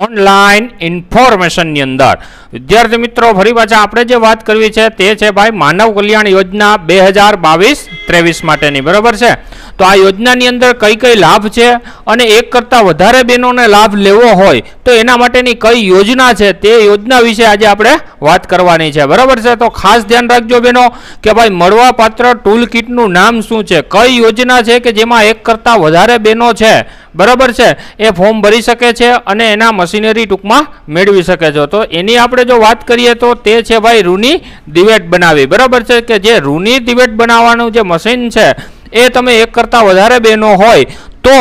Online information अंदर विद्यार्थी मित्रों फरी पाछा आपणे जे बात करवी छे ते छे भाई मानव कल्याण योजना 2022-23 माटेनी बराबर छे। तो आ योजनानी अंदर कई कई लाभ छे अने एक करता वधारे बहनोने लाभ लेवो होय तो एना माटेनी कई योजना छे ते योजना विषे आज आपणे वात करवानी छे बराबर छे। तो खास ध्यान राखजो बहनों के भाई मळवा पात्र टूल किटनुं नाम शुं छे, कई योजना छे के जेमां एक करता वधारे बहनों छे बराबर छे ए फॉर्म भरी शके छे अने एना मशीनरी टूंकमां मेळवी शके छे। तो एनी आपणे जो बात करीए तो ते छे भाई रूनी दिवेट बनावी बराबर छे के जे रूनी दिवेट बनाववानुं जे मशीन छे ए तमे एक करता वधारे बहनों होय तो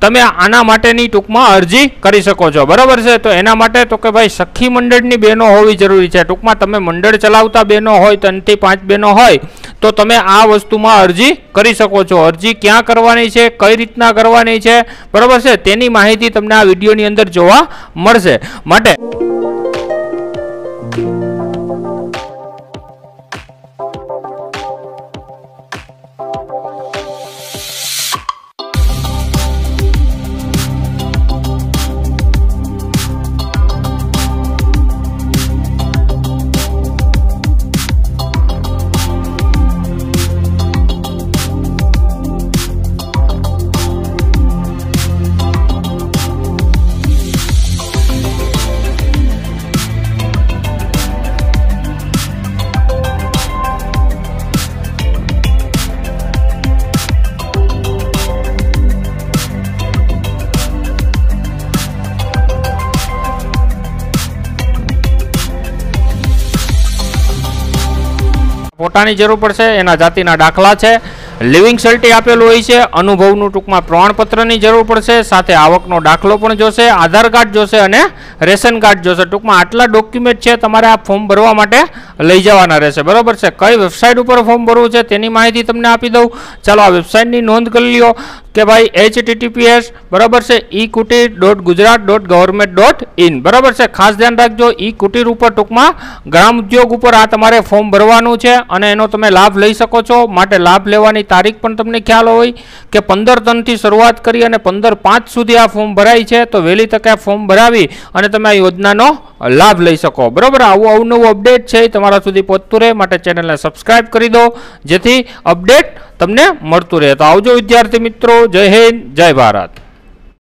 तमे आना माटेनी टूंकमां अरजी करी शको छो बराबर छे। तो एना माटे तो के भाई सखी मंडळनी बहनों होवी जरूरी छे। टूंकमां तमे मंडळ चलावता बहनों होय 3 થી 5 बहनों होय तो तमे आ वस्तुमां अरजी करी शको छो। अरजी क्यां करवानी छे, कई रीतना करवानी छे बराबर छे तेनी माहिती तमने आ विडियोनी अंदर जोवा मळशे। माटे फोटानी जरूर पड़शे, एना जातिना दाखला छे, लिविंग सर्टी आपेलुं होय छे, अनुभवनुं टूंकमां प्रमाणपत्रनी जरूर पड़शे, साथे आवकनो दाखलो पण जोशे, आधार कार्ड जोशे अने रेशन कार्ड जोशे। टूंकमां आटला डॉक्युमेंट छे तमारे आ फॉर्म भरवा माटे लई जवाना रहेशे बराबर छे। कई वेबसाइट पर फॉर्म भरवुं छे तेनी माहिती तमने आपी दઉં। चलो आ वेबसाइटनी नोंध करी ल्यो के भाई https बराबर छे ekutir.gujarat.government.in बराबर छे। खास ध्यान राखजो ई-कुटीर उपर टूंकमां ग्राम उद्योग उपर आ तमारे फॉर्म भरवानुं छे अने एनो तमे लाभ लई शको छो। माटे लाभ लेवानी तारीख पण तमने ख्याल होय के 15 थी शरूआत करी अने 15/5 सुधी आ फॉर्म भराय छे। तो वेली तके आ फॉर्म भरावी अने तमे आ योजनानो लाभ लई शको बराबर। आवुं अवनवुं अपडेट छे तमारा सुधी पहोंचतुं रहे माटे चेनलने सब्सक्राइब करी दो जेथी अपडेट तमने मळतुं रहे। तो आवजो विद्यार्थी मित्रों, जय हिंद, जय भारत।